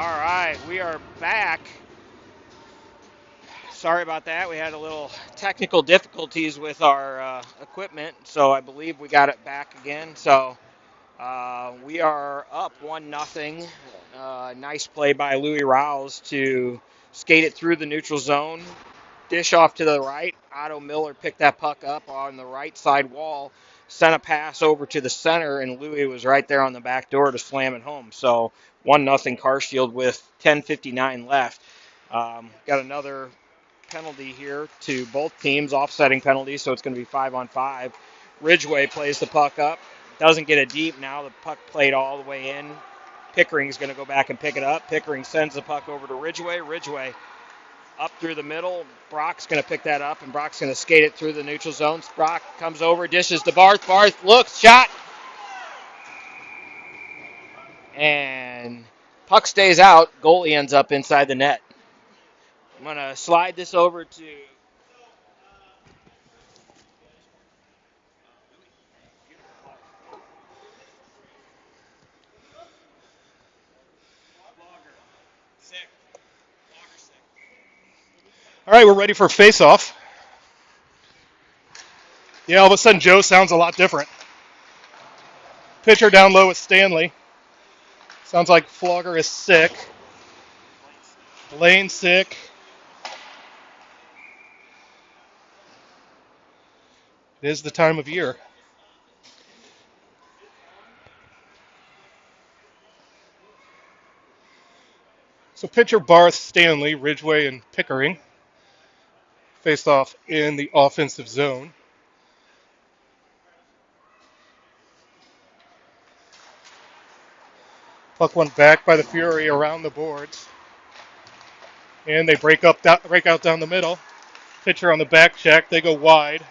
All right, we are back. Sorry about that. We had a little technical difficulties with our equipment, so I believe we got it back again. So we are up 1-0. Nice play by Louis Rouse to skate it through the neutral zone. Dish off to the right. Otto Miller picked that puck up on the right side wall, sent a pass over to the center, and Louis was right there on the back door to slam it home. So 1-0 Carshield with 10:59 left. Got another penalty here to both teams, offsetting penalties, so it's going to be 5-on-5. Ridgway plays the puck up, doesn't get it deep now. The puck played all the way in. Pickering's going to go back and pick it up. Pickering sends the puck over to Ridgway. Ridgway up through the middle. Brock's going to pick that up, and Brock's going to skate it through the neutral zone. Brock comes over, dishes to Barth. Barth looks, shot, and puck stays out. Goalie ends up inside the net. I'm going to slide this over to All right, we're ready for face-off. Yeah, all of a sudden Joe sounds a lot different. Pitcher down low is Stanley. Sounds like Flogger is sick. Lane sick. It is the time of year. So pitcher Barth, Stanley, Ridgway, and Pickering faced off in the offensive zone. Puck went back by the Fury around the boards. And they break out down the middle. Pitcher on the back check. They go wide.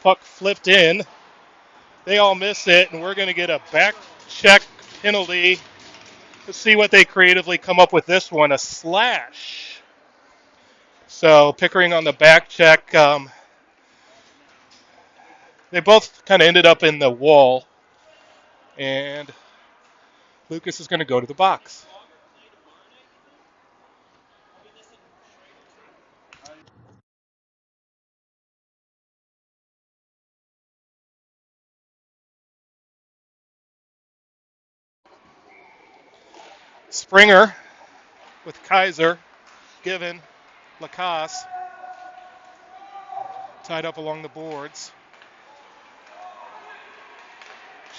Puck flipped in. They all miss it, and we're going to get a back check penalty. Let's see what they creatively come up with this one, a slash. So Pickering on the back check. They both kind of ended up in the wall, and Lucas is going to go to the box. Springer with Kaiser, Given, Lacasse, tied up along the boards.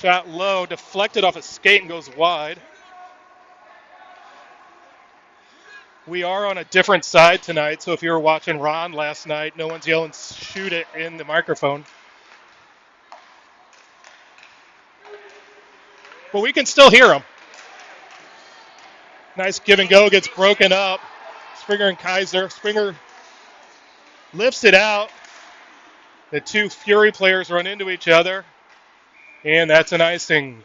Shot low, deflected off a skate and goes wide. We are on a different side tonight, so if you were watching Ron last night, no one's yelling shoot it in the microphone. But we can still hear them. Nice give and go, gets broken up. Springer and Kaiser. Springer lifts it out. The two Fury players run into each other, and that's an icing.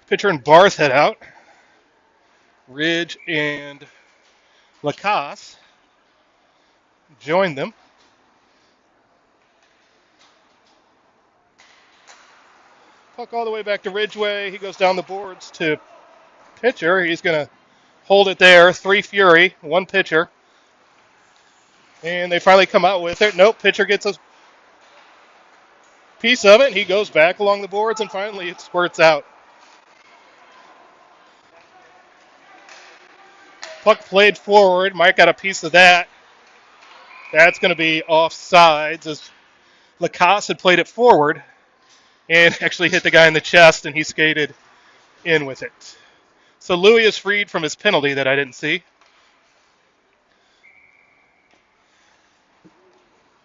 Pitcher and Barth head out. Ridge and Lacasse join them. Puck all the way back to Ridgway. He goes down the boards to pitcher. He's going to hold it there. 3 Fury, 1 pitcher. And they finally come out with it. Nope, pitcher gets a piece of it. He goes back along the boards, and finally it squirts out. Puck played forward. Mike got a piece of that. That's going to be offsides as Lacasse had played it forward and actually hit the guy in the chest, and he skated in with it. So Louis is freed from his penalty that I didn't see.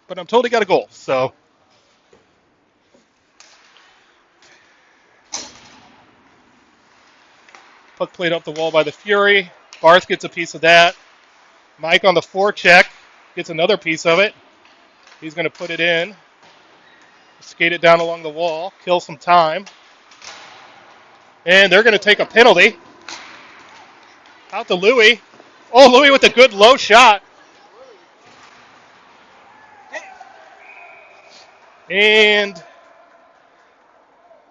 But I'm told he got a goal, so. Puck played up the wall by the Fury. Barth gets a piece of that. Mike on the forecheck gets another piece of it. He's going to put it in. Skate it down along the wall. Kill some time. And they're going to take a penalty. Out to Louis. Oh, Louis with a good low shot. And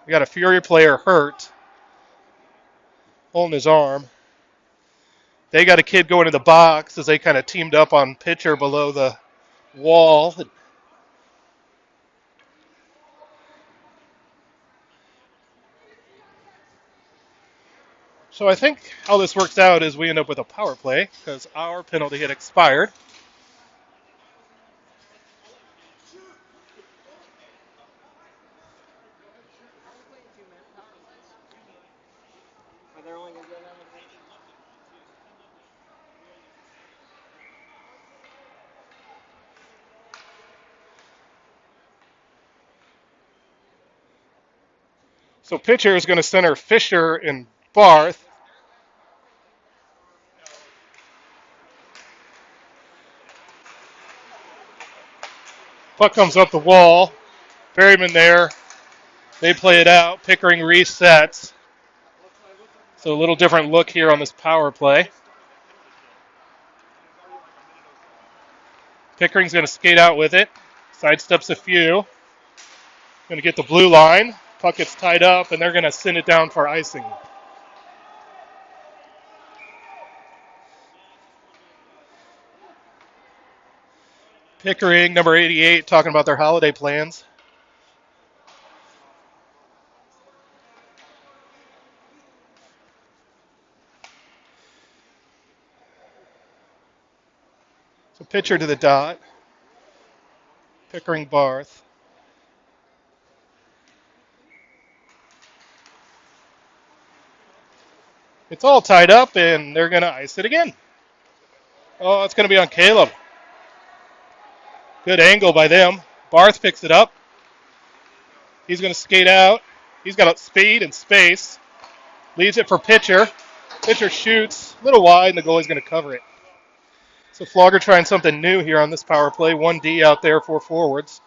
we got a Fury player hurt, holding his arm. They got a kid going to the box as they kind of teamed up on pitcher below the wall. So I think how this works out is we end up with a power play because our penalty hit expired. So pitcher is going to center Fisher and Barth. Puck comes up the wall. Berryman there. They play it out. Pickering resets. So a little different look here on this power play. Pickering's going to skate out with it. Sidesteps a few. Going to get the blue line. Puck gets tied up, and they're going to send it down for icing. Pickering, number 88, talking about their holiday plans. So pitcher to the dot. Pickering, Barth. It's all tied up, and they're going to ice it again. Oh, it's going to be on Caleb. Good angle by them. Barth picks it up. He's going to skate out. He's got speed and space. Leaves it for pitcher. Pitcher shoots a little wide, and the goalie's going to cover it. So Flogger trying something new here on this power play. 1D out there for forwards.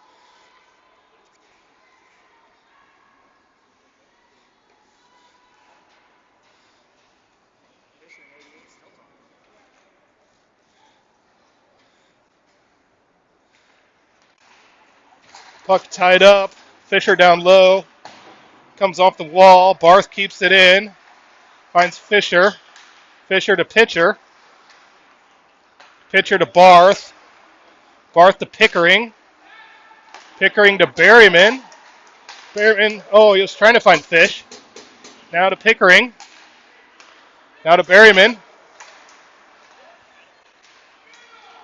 Puck tied up. Fisher down low. Comes off the wall. Barth keeps it in. Finds Fisher. Fisher to pitcher. Pitcher to Barth. Barth to Pickering. Pickering to Berryman. Berryman, oh, he was trying to find Fish. Now to Pickering. Now to Berryman.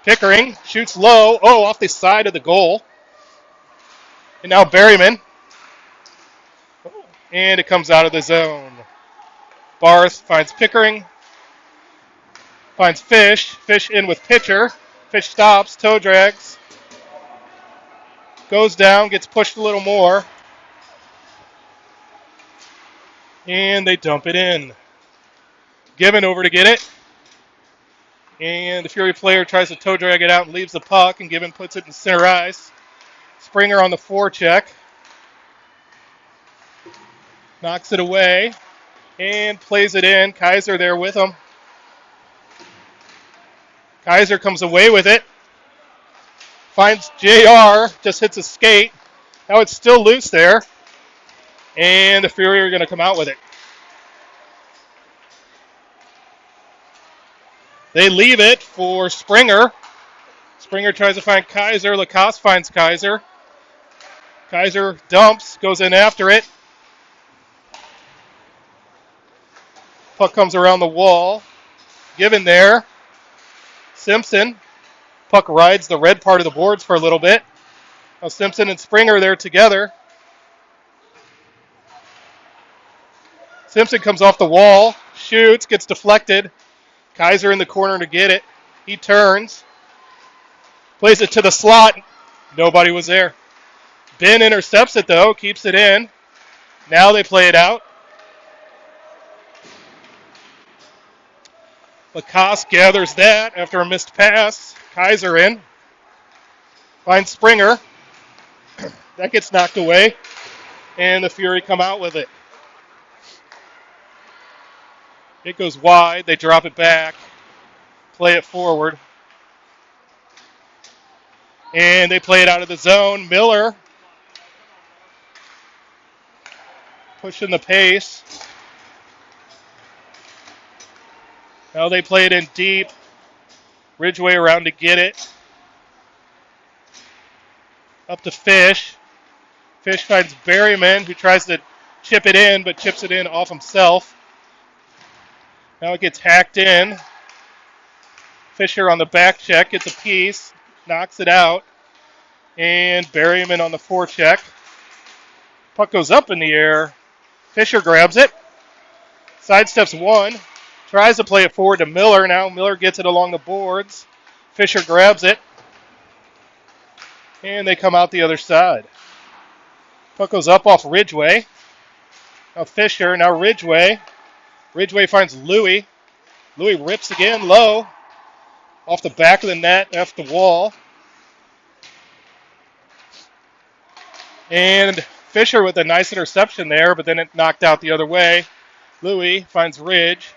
Pickering shoots low. Oh, off the side of the goal. And now Berryman. And it comes out of the zone. Barth finds Pickering. Finds Fish. Fish in with pitcher. Fish stops. Toe drags. Goes down. Gets pushed a little more. And they dump it in. Given over to get it. And the Fury player tries to toe drag it out and leaves the puck. And Given puts it in center ice. Springer on the forecheck. Knocks it away. And plays it in. Kaiser there with him. Kaiser comes away with it. Finds JR. Just hits a skate. Now it's still loose there. And the Fury are going to come out with it. They leave it for Springer. Springer tries to find Kaiser. Lacoste finds Kaiser. Kaiser dumps, goes in after it. Puck comes around the wall. Given there. Simpson. Puck rides the red part of the boards for a little bit. Now Simpson and Springer there together. Simpson comes off the wall, shoots, gets deflected. Kaiser in the corner to get it. He turns. Plays it to the slot. Nobody was there. Ben intercepts it, though, keeps it in. Now they play it out. Lacoste gathers that after a missed pass. Kaiser in. Finds Springer. That gets knocked away. And the Fury come out with it. It goes wide. They drop it back. play it forward. And they play it out of the zone. Miller pushing the pace. Now they play it in deep. Ridgeway around to get it. Up to Fish. Fish finds Berryman, who tries to chip it in, but chips it in off himself. Now it gets hacked in. Fisher on the back check gets a piece, knocks it out. And Berryman on the forecheck. Puck goes up in the air. Fisher grabs it. Sidesteps one. Tries to play it forward to Miller. Now Miller gets it along the boards. Fisher grabs it. And they come out the other side. Puck goes up off Ridgeway. Now Fisher, now Ridgeway. Ridgeway finds Louie. Louie rips again low. Off the back of the net, off the wall. And Fisher with a nice interception there, but then it knocked out the other way. Louie finds Ridge.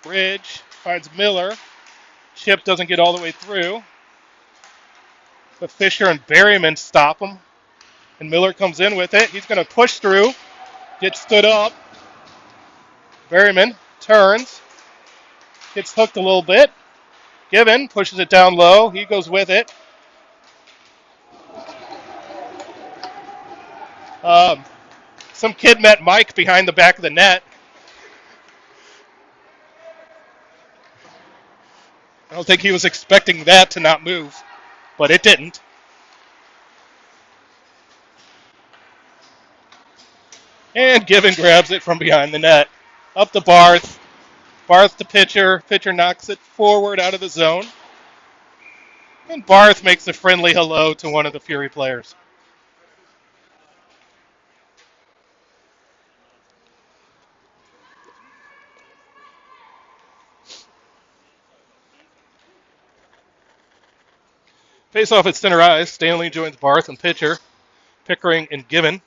Ridge finds Miller. Chip doesn't get all the way through. But Fisher and Berryman stop him. And Miller comes in with it. He's going to push through. Gets stood up. Berryman turns. Gets hooked a little bit. Given pushes it down low. He goes with it. Some kid met Mike behind the back of the net. I don't think he was expecting that to not move, but it didn't. And Given grabs it from behind the net. Up to Barth. Barth to pitcher. Pitcher knocks it forward out of the zone. And Barth makes a friendly hello to one of the Fury players. Face off at center ice. Stanley joins Barth and pitcher. Pickering and Given.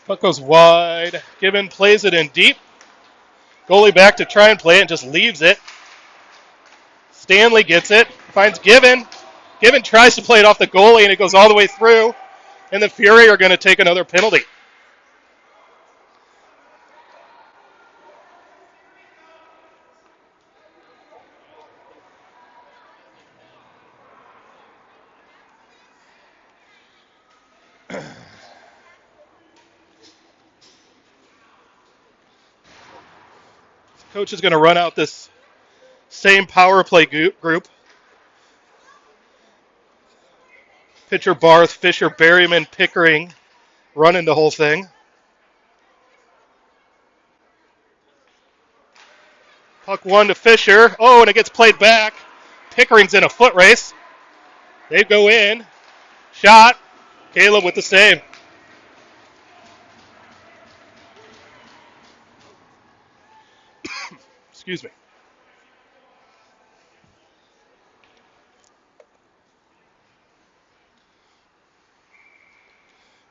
Puck goes wide. Given plays it in deep. Goalie back to try and play it and just leaves it. Stanley gets it. Finds Given. Given tries to play it off the goalie and it goes all the way through. And the Fury are going to take another penalty. Coach is going to run out this same power play group. Pitcher Barth, Fisher, Berryman, Pickering running the whole thing. Puck one to Fisher. Oh, and it gets played back. Pickering's in a foot race. They go in. Shot. Caleb with the save. Excuse me.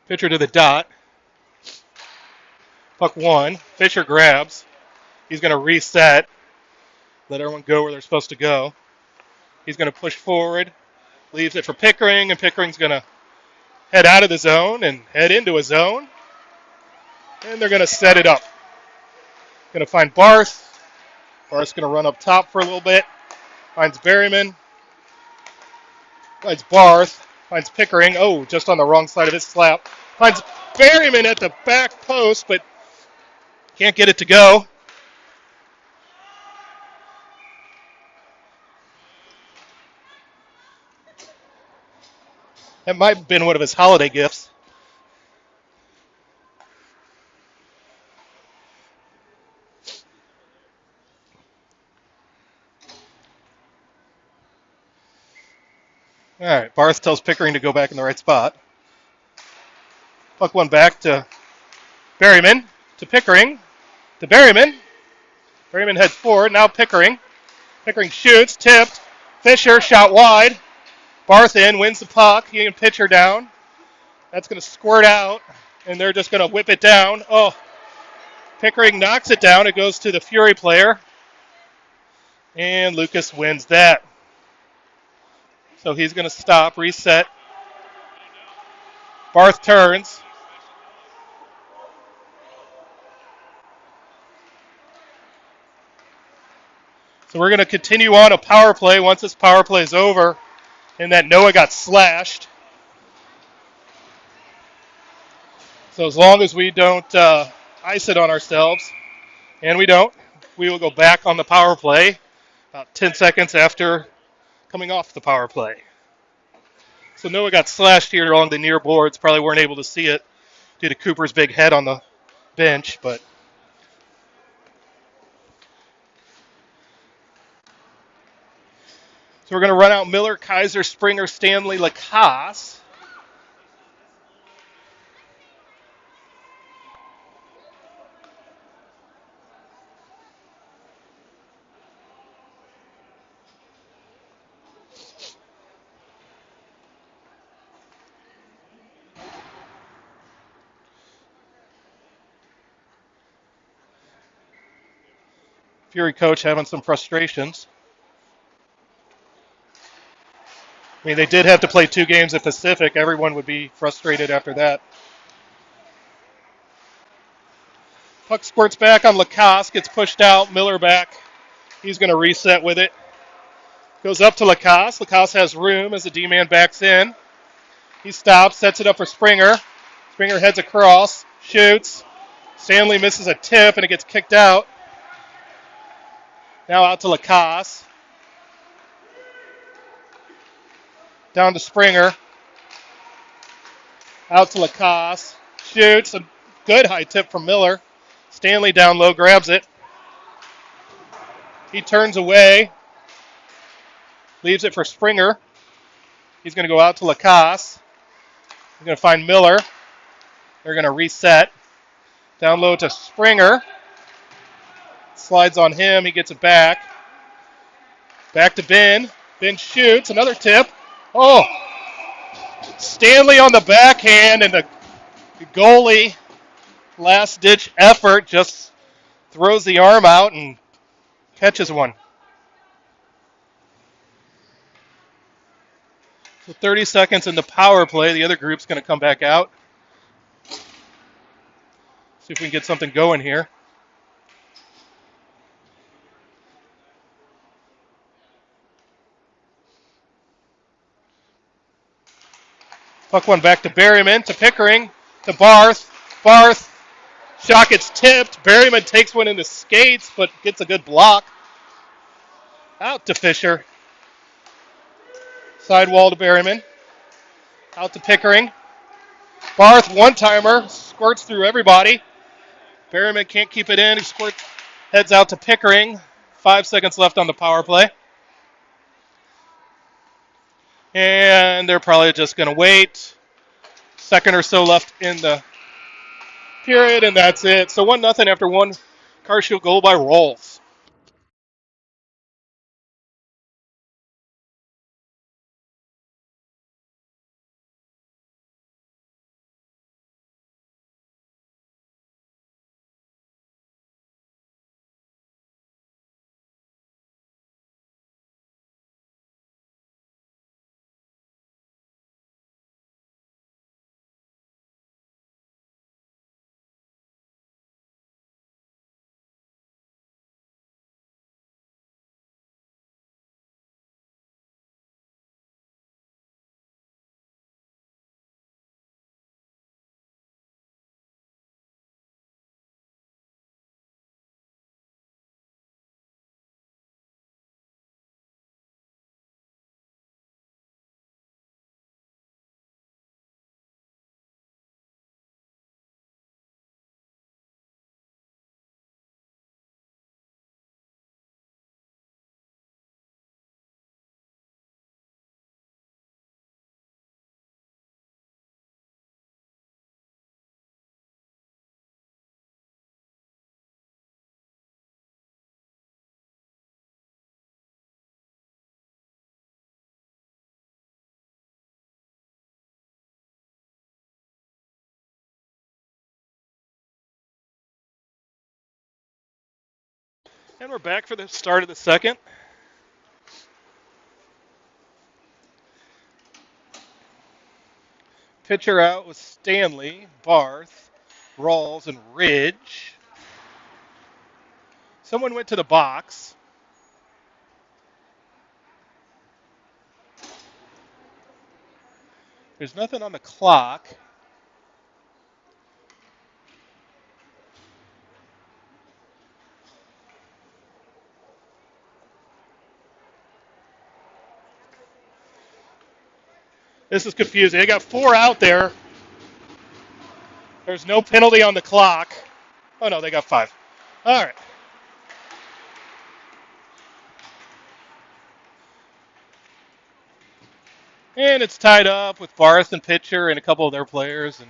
Pitcher to the dot. Puck one. Fisher grabs. He's going to reset. Let everyone go where they're supposed to go. He's going to push forward. Leaves it for Pickering, and Pickering's going to head out of the zone and head into a zone. And they're going to set it up. Going to find Barth. Barth's going to run up top for a little bit. Finds Berryman. Finds Barth. Finds Pickering. Oh, just on the wrong side of his slap. Finds Berryman at the back post, but can't get it to go. That might have been one of his holiday gifts. All right, Barth tells Pickering to go back in the right spot. Puck one back to Berryman, to Pickering, to Berryman. Berryman heads forward, now Pickering. Pickering shoots, tipped. Fisher, shot wide. Barth in, wins the puck. He can pitcher down. That's going to squirt out, and they're just going to whip it down. Oh, Pickering knocks it down. It goes to the Fury player, and Lucas wins that. So he's going to stop, reset. Barth turns. So we're going to continue on a power play once this power play is over, and that Noah got slashed. So as long as we don't ice it on ourselves, and we don't, we will go back on the power play about 10 seconds after coming off the power play. So Noah got slashed here along the near boards. Probably weren't able to see it due to Cooper's big head on the bench, but so we're going to run out Miller, Kaiser, Springer, Stanley, Lacasse. Fury coach having some frustrations. I mean, they did have to play 2 games at Pacific. Everyone would be frustrated after that. Puck squirts back on Lacasse, gets pushed out. Miller back. He's going to reset with it. Goes up to Lacasse. Lacasse has room as the D-man backs in. He stops, sets it up for Springer. Springer heads across, shoots. Stanley misses a tip, and it gets kicked out. Now out to Lacasse. Down to Springer. Out to Lacasse. Shoots. A good high tip from Miller. Stanley down low, grabs it. He turns away. Leaves it for Springer. He's going to go out to Lacasse. He's going to find Miller. They're going to reset. Down low to Springer. Slides on him. He gets it back. Back to Ben. Ben shoots. Another tip. Oh! Stanley on the backhand, and the goalie, last-ditch effort, just throws the arm out and catches one. So 30 seconds in the power play. The other group's going to come back out. See if we can get something going here. Puck one back to Berryman, to Pickering, to Barth. Barth, shot gets tipped. Berryman takes one in the skates, but gets a good block. Out to Fisher. Sidewall to Berryman. Out to Pickering. Barth, one-timer, squirts through everybody. Berryman can't keep it in. He squirts, heads out to Pickering. 5 seconds left on the power play. And they're probably just going to wait. Second or so left in the period, and that's it. So 1-0 after one Carshield goal by Rolls. And we're back for the start of the second. Pitcher out with Stanley, Barth, Rawls, and Ridge. Someone went to the box. There's nothing on the clock. This is confusing. They got 4 out there. There's no penalty on the clock. Oh, no, they got 5. All right. And it's tied up with Barth and pitcher and a couple of their players. And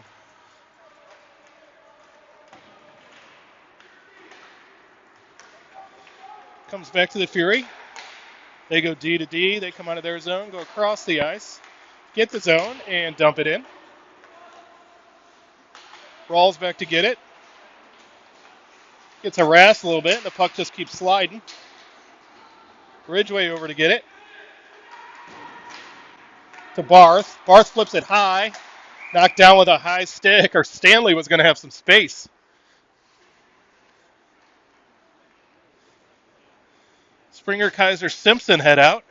comes back to the Fury. They go D to D. They come out of their zone, go across the ice, get the zone, and dump it in. Rawls back to get it. Gets harassed a little bit, and the puck just keeps sliding. Ridgeway over to get it. To Barth. Barth flips it high. Knocked down with a high stick, or Stanley was going to have some space. Springer, Kaiser, Simpson head out.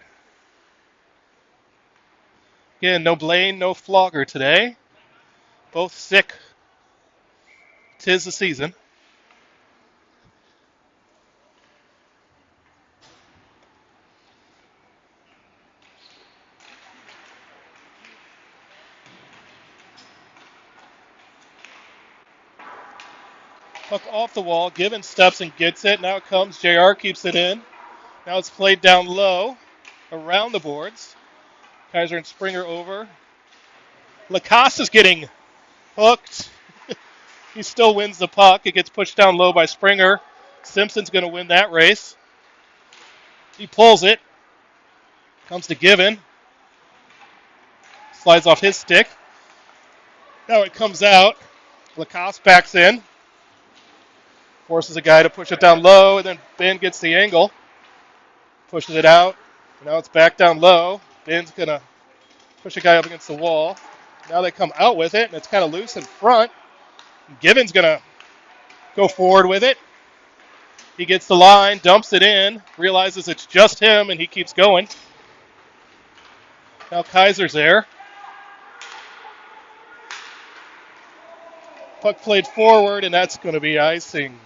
Again, no Blaine, no Flogger today. Both sick. 'Tis the season. Puck off the wall. Given steps and gets it. Now it comes. JR keeps it in. Now it's played down low. Around the boards. Kaiser and Springer over. Lacoste is getting hooked. He still wins the puck. It gets pushed down low by Springer. Simpson's going to win that race. He pulls it. Comes to Given. Slides off his stick. Now it comes out. Lacoste backs in. Forces a guy to push it down low, and then Ben gets the angle. Pushes it out. Now it's back down low. Ben's going to push a guy up against the wall. Now they come out with it, and it's kind of loose in front. Given's going to go forward with it. He gets the line, dumps it in, realizes it's just him, and he keeps going. Now Kaiser's there. Puck played forward, and that's going to be icing.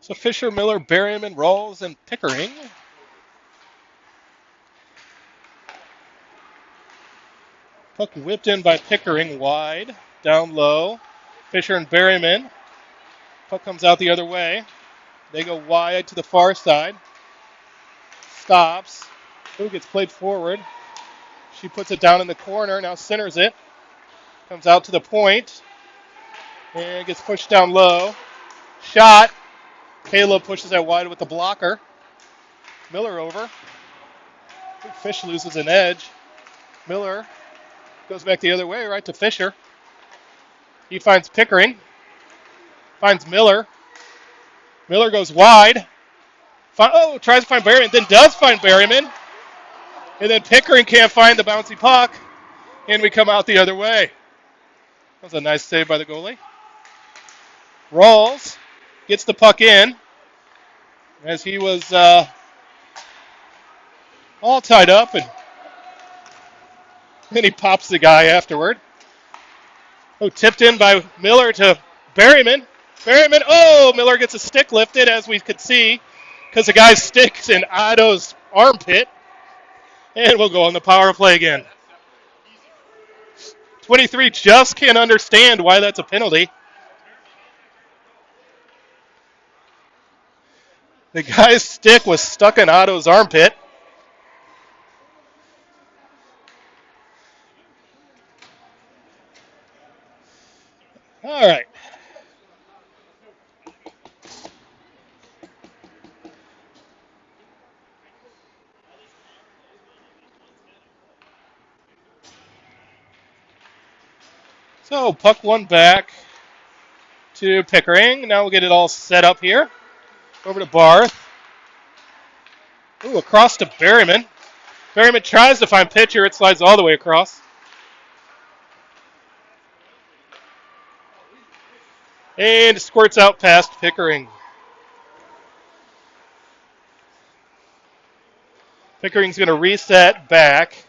So Fisher, Miller, Berryman, Rawls, and Pickering. Puck whipped in by Pickering, wide, down low. Fisher and Berryman. Puck comes out the other way. They go wide to the far side. Stops. Who gets played forward. She puts it down in the corner, now centers it. Comes out to the point. And gets pushed down low. Shot. Caleb pushes that wide with the blocker. Miller over. Fish loses an edge. Miller goes back the other way, right to Fisher. He finds Pickering. Finds Miller. Miller goes wide. Tries to find Berryman, then does find Berryman. And then Pickering can't find the bouncy puck. And we come out the other way. That was a nice save by the goalie. Rawls gets the puck in. As he was all tied up. And then he pops the guy afterward. Tipped in by Miller to Berryman. Miller gets a stick lifted, as we could see, because the guy's stick's in Otto's armpit. And we'll go on the power play again. 23 just can't understand why that's a penalty. The guy's stick was stuck in Otto's armpit. All right. So puck one back to Pickering. Now we'll get it all set up here. Over to Barth. Ooh, across to Berryman. Berryman tries to find pitcher. It slides all the way across. And squirts out past Pickering. Pickering's going to reset back.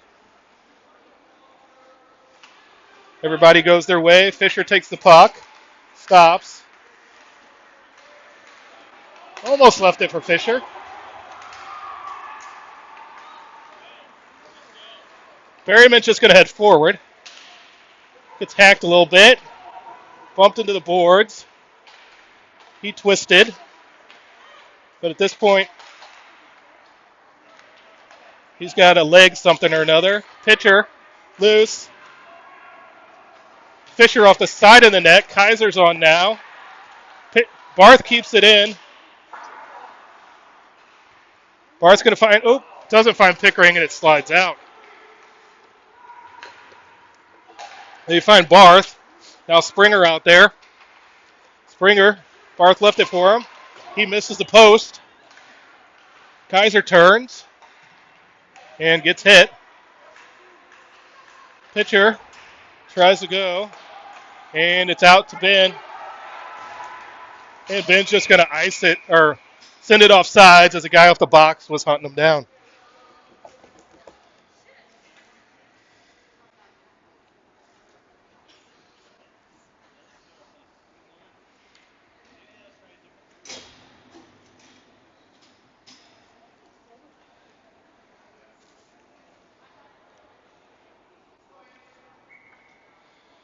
Everybody goes their way. Fisher takes the puck. Stops. Almost left it for Fisher. Berryman's just going to head forward. Gets hacked a little bit. Bumped into the boards. He twisted. But at this point, he's got to leg something or another. Pitcher, loose. Fisher off the side of the net. Kaiser's on now. Barth keeps it in. Barth's going to find, doesn't find Pickering, and it slides out. They find Barth. Now Springer out there. Springer, Barth left it for him. He misses the post. Kaiser turns and gets hit. Pitcher tries to go, and it's out to Ben. And Ben's just going to ice it or send it off sides as a guy off the box was hunting him down.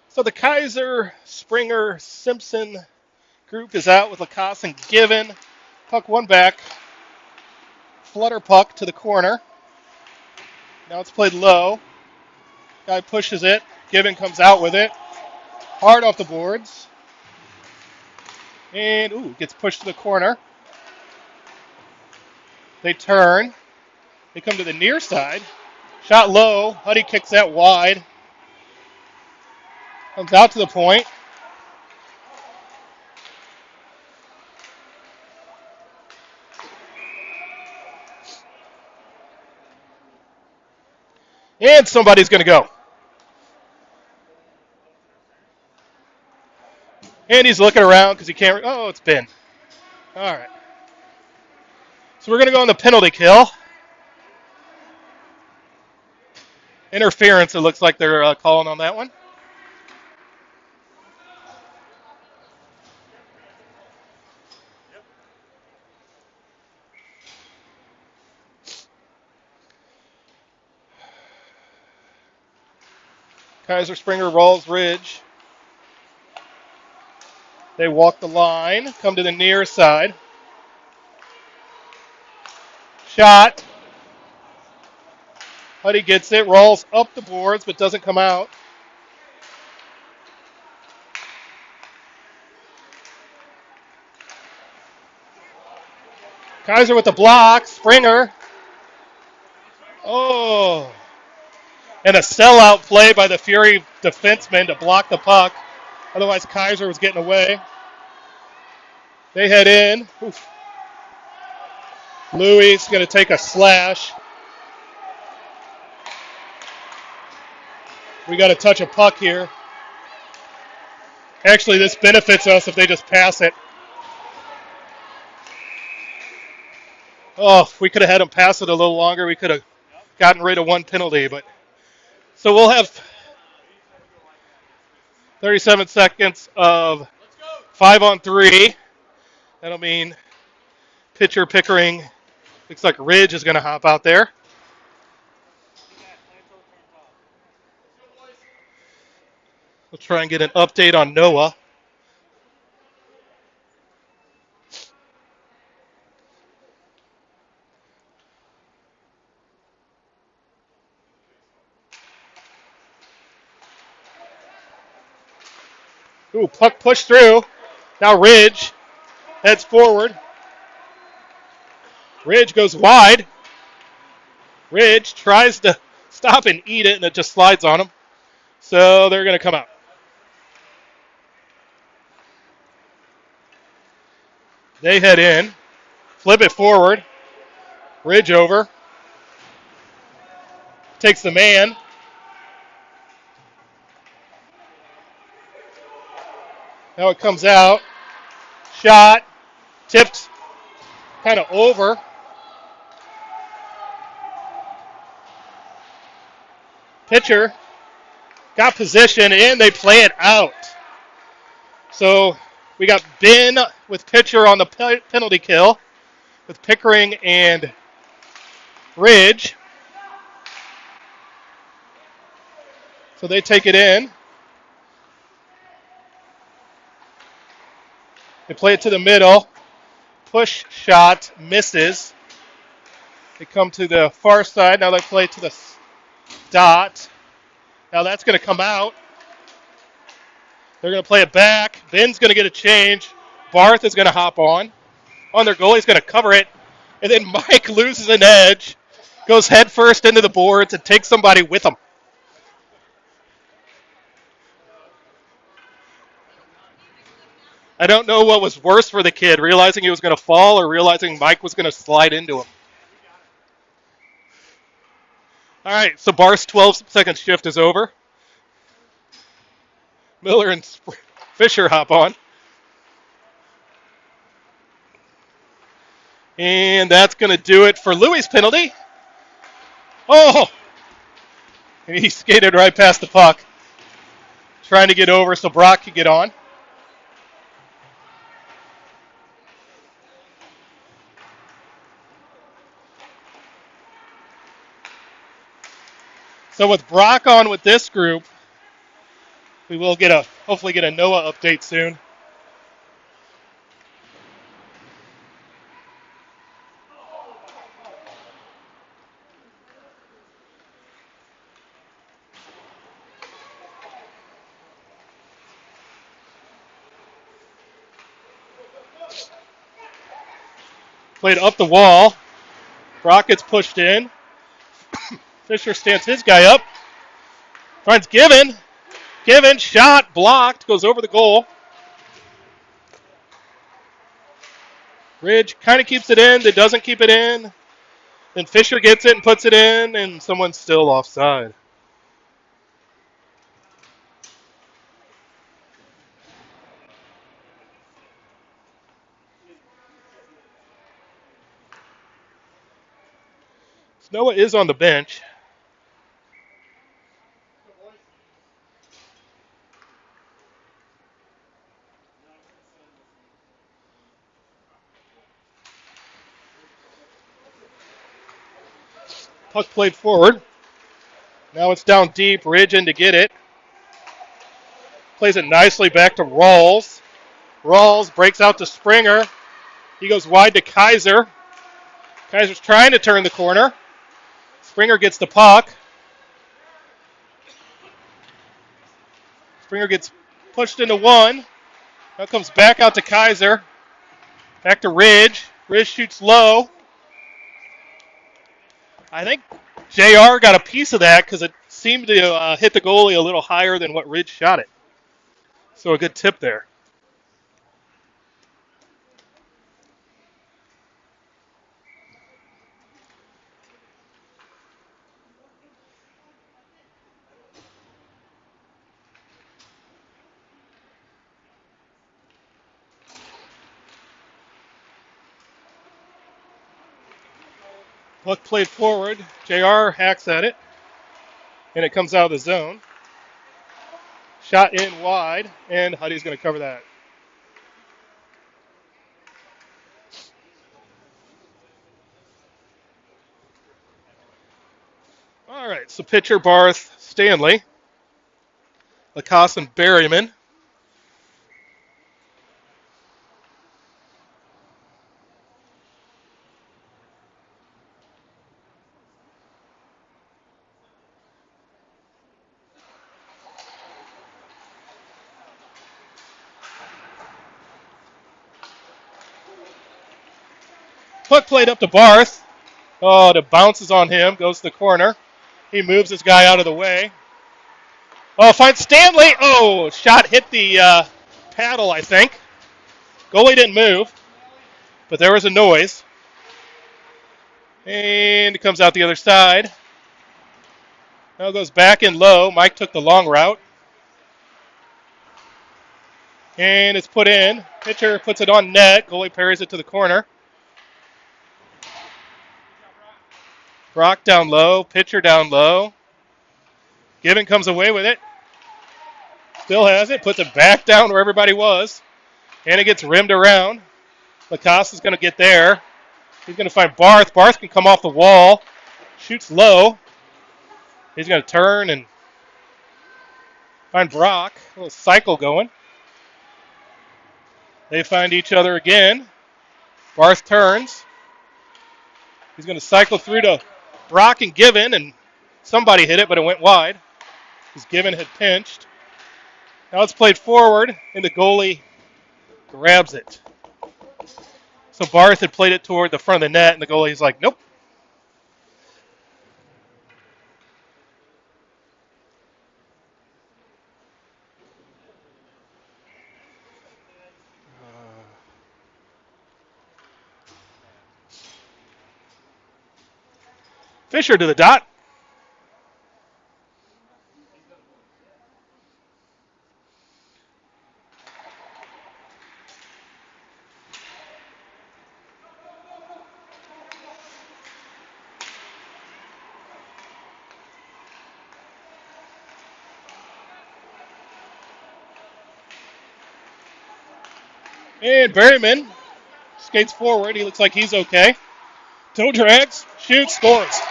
So the Kaiser, Springer, Simpson group is out with Lacoste and Given. Puck one back. Flutter puck to the corner. Now it's played low. Guy pushes it. Given comes out with it. Hard off the boards. And, gets pushed to the corner. They turn. They come to the near side. Shot low. Huddy kicks that wide. Comes out to the point. And somebody's going to go. And he's looking around because he can't. It's Ben. All right. So we're going to go on the penalty kill. Interference, it looks like they're calling on that one. Kaiser Springer rolls Ridge. They walk the line, come to the near side. Shot. Huddy gets it, rolls up the boards, but doesn't come out. Kaiser with the block. Springer. And a sellout play by the Fury defenseman to block the puck. Otherwise, Kaiser was getting away. They head in. Louis is going to take a slash. We got to touch a puck here. Actually, this benefits us if they just pass it. If we could have had them pass it a little longer, we could have gotten rid of one penalty. But so we'll have 37 seconds of 5-on-3. That'll mean pitcher Pickering. Looks like Ridge is going to hop out there. We'll try and get an update on Noah. Puck pushed through. Now Ridge heads forward. Ridge goes wide. Ridge tries to stop and eat it, and it just slides on him. So they're going to come out. They head in, flip it forward, Ridge over, takes the man. Now it comes out, shot, tipped kind of over. Pitcher got position, and they play it out. So we got Ben with pitcher on the penalty kill with Pickering and Ridge. So they take it in. They play it to the middle. Push shot misses. They come to the far side. Now they play to the dot. Now that's going to come out. They're going to play it back. Ben's going to get a change. Barth is going to hop on their goal. He's going to cover it. And then Mike loses an edge, goes head first into the boards, and takes somebody with him. I don't know what was worse for the kid, realizing he was going to fall or realizing Mike was going to slide into him. All right, so Barth's 12-second shift is over. Miller and Fisher hop on. And that's going to do it for Louis' penalty. Oh! And he skated right past the puck, trying to get over so Brock could get on. So with Brock on with this group, we will hopefully get a Noah update soon. Played up the wall. Brock gets pushed in. Fisher stands his guy up. Finds Given. Given, shot, blocked, goes over the goal. Ridge kind of keeps it in, then doesn't keep it in. Then Fisher gets it and puts it in, and someone's still offside. Noah is on the bench. Puck played forward. Now it's down deep. Ridge in to get it. Plays it nicely back to Rawls. Rawls breaks out to Springer. He goes wide to Kaiser. Kaiser's trying to turn the corner. Springer gets the puck. Springer gets pushed into one. Now comes back out to Kaiser. Back to Ridge. Ridge shoots low. I think JR got a piece of that because it seemed to hit the goalie a little higher than what Ridge shot it. So a good tip there. Puck played forward. JR hacks at it. And it comes out of the zone. Shot in wide. And Huddy's going to cover that. All right, so pitcher Barth, Stanley, Lacoste, and Berryman. Puck played up to Barth. Oh, it bounces on him, goes to the corner. He moves his guy out of the way. Oh, finds Stanley. Oh, shot hit the paddle, I think. Goalie didn't move. but there was a noise. And it comes out the other side. Now it goes back in low. Mike took the long route. And it's put in. Pitcher puts it on net. Goalie parries it to the corner. Brock down low. Pitcher down low. Given comes away with it. Still has it. Puts it back down where everybody was. And it gets rimmed around. Lacoste is going to get there. He's going to find Barth. Barth can come off the wall. Shoots low. He's going to turn and find Brock. A little cycle going. They find each other again. Barth turns. He's going to cycle through to Brock and Given, and somebody hit it, but it went wide because Given had pinched. Now it's played forward, and the goalie grabs it. So Barth had played it toward the front of the net, and the goalie's like, nope. Fisher to the dot. And Berryman skates forward. He looks like he's okay. Toe drags, shoots, scores.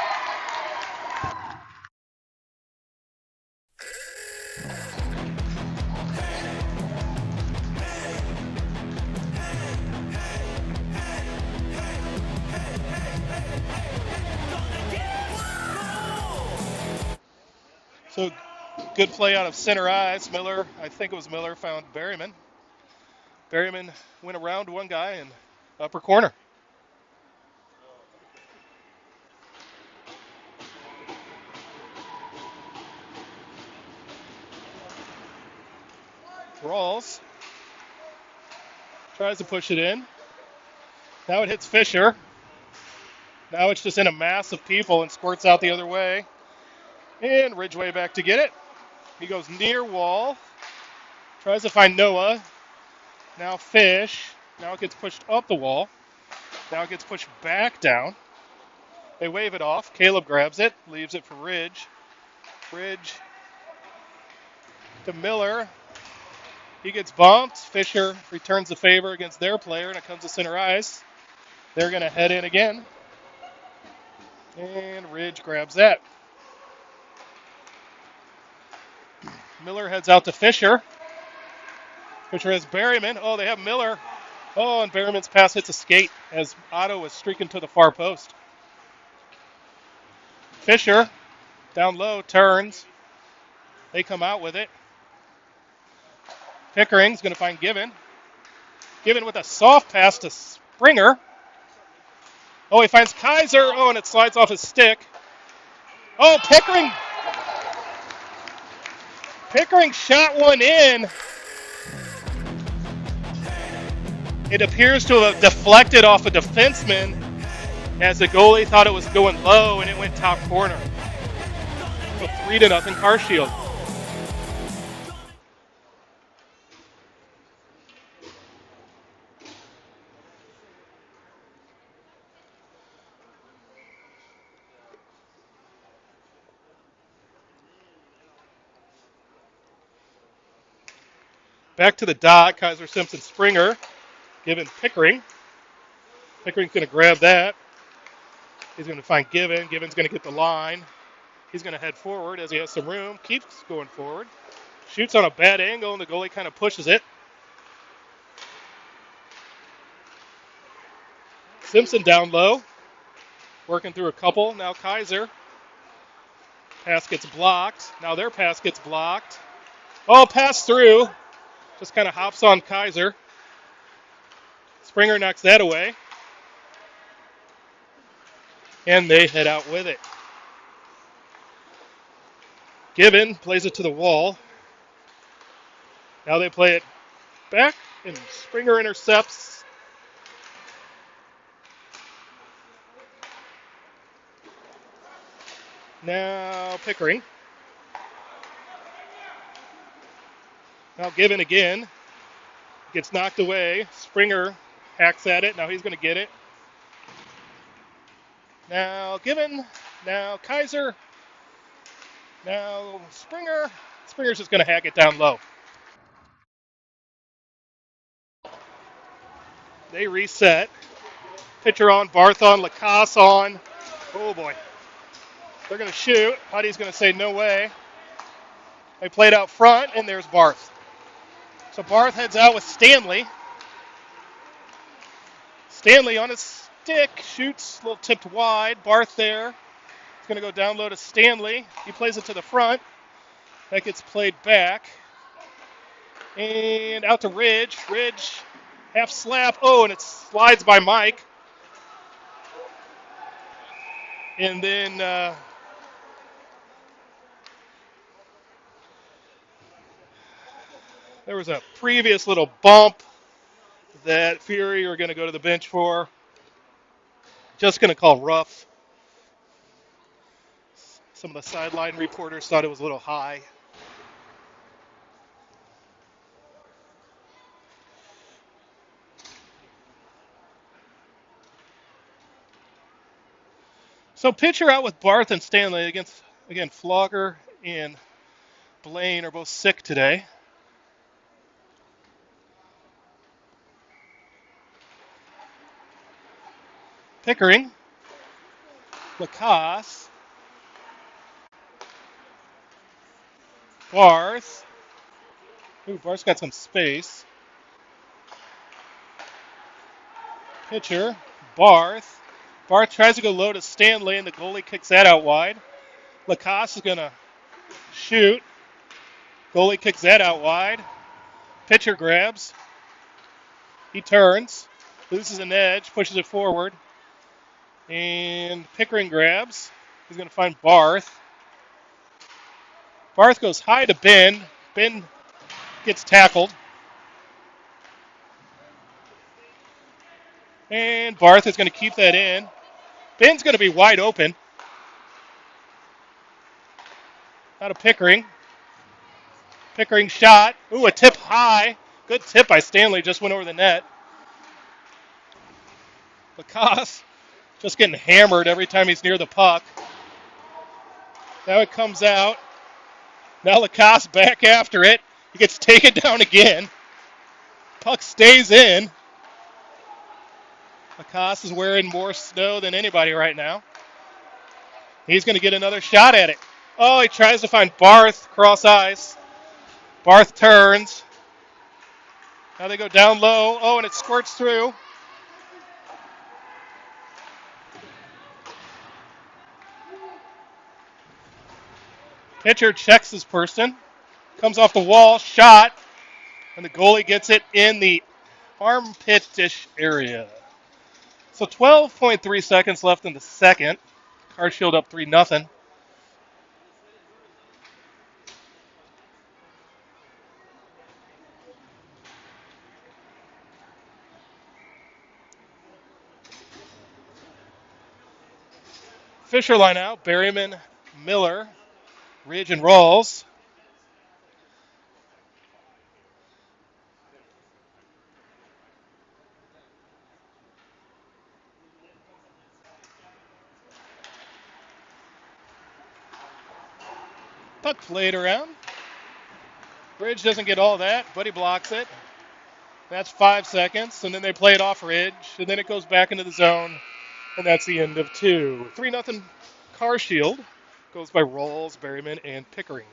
So good play out of center ice. Miller, I think it was Miller, found Berryman. Berryman went around one guy in upper corner. Rawls tries to push it in. Now it hits Fisher. Now it's just in a mass of people and squirts out the other way. And Ridgway back to get it. He goes near wall. Tries to find Noah. Now Fish. Now it gets pushed up the wall. Now it gets pushed back down. They wave it off. Caleb grabs it. Leaves it for Ridge. Ridge to Miller. He gets bumped. Fisher returns the favor against their player, and it comes to center ice. They're going to head in again. And Ridge grabs that. Miller heads out to Fisher. Fisher has Berryman. Oh, they have Miller. Oh, and Berryman's pass hits a skate as Otto is streaking to the far post. Fisher, down low, turns. They come out with it. Pickering's going to find Given. Given with a soft pass to Springer. Oh, he finds Kaiser. Oh, and it slides off his stick. Oh, Pickering. Pickering shot one in. It appears to have deflected off a defenseman as the goalie thought it was going low and it went top corner. So 3-0 Carshield. Back to the dot, Kaiser Simpson Springer, Given Pickering. Pickering's going to grab that. He's going to find Given. Given's going to get the line. He's going to head forward as he has some room. Keeps going forward. Shoots on a bad angle, and the goalie kind of pushes it. Simpson down low. Working through a couple. Now Kaiser. Pass gets blocked. Now their pass gets blocked. Oh, pass through. Just kind of hops on Kaiser. Springer knocks that away. And they head out with it. Given plays it to the wall. Now they play it back, and Springer intercepts. Now Pickering. Now Given again. Gets knocked away. Springer hacks at it. Now he's going to get it. Now Given. Now Kaiser. Now Springer. Springer's just going to hack it down low. They reset. Pitcher on, Barth on, Lacasse on. Oh boy. They're going to shoot. Huddy's going to say no way. They played out front, and there's Barth. So Barth heads out with Stanley. Stanley on his stick, shoots, a little tipped wide. Barth there. It's going to go down low to Stanley. He plays it to the front. That gets played back. And out to Ridge. Ridge, half slap. Oh, and it slides by Mike. And then there was a previous little bump that Fury are going to go to the bench for. Just going to call rough. Some of the sideline reporters thought it was a little high. So pitcher out with Barth and Stanley against, again, Flogger and Blaine are both sick today. Pickering, Lacasse, Barth. Ooh, Barth's got some space. Pitcher, Barth. Barth tries to go low to Stanley, and the goalie kicks that out wide. Lacasse is going to shoot. Goalie kicks that out wide. Pitcher grabs. He turns. Loses an edge, pushes it forward. And Pickering grabs. He's going to find Barth. Barth goes high to Ben. Ben gets tackled. And Barth is going to keep that in. Ben's going to be wide open. Out of Pickering. Pickering shot. Ooh, a tip high. Good tip by Stanley. Just went over the net. Lacasse just getting hammered every time he's near the puck. Now it comes out. Now Lacasse back after it. He gets taken down again. Puck stays in. Lacasse is wearing more snow than anybody right now. He's going to get another shot at it. Oh, he tries to find Barth cross ice. Barth turns. Now they go down low. Oh, and it squirts through. Pitcher checks his person. Comes off the wall. Shot. And the goalie gets it in the armpit-ish area. So 12.3 seconds left in the second. Carshield up 3-0. Fisher line out. Berryman, Miller, Ridge, and Rawls. Puck played around. Ridge doesn't get all that, but he blocks it. That's 5 seconds, and then they play it off Ridge, and then it goes back into the zone, and that's the end of 2. 3-0 Carshield. Goes by Rawls, Berryman, and Pickering.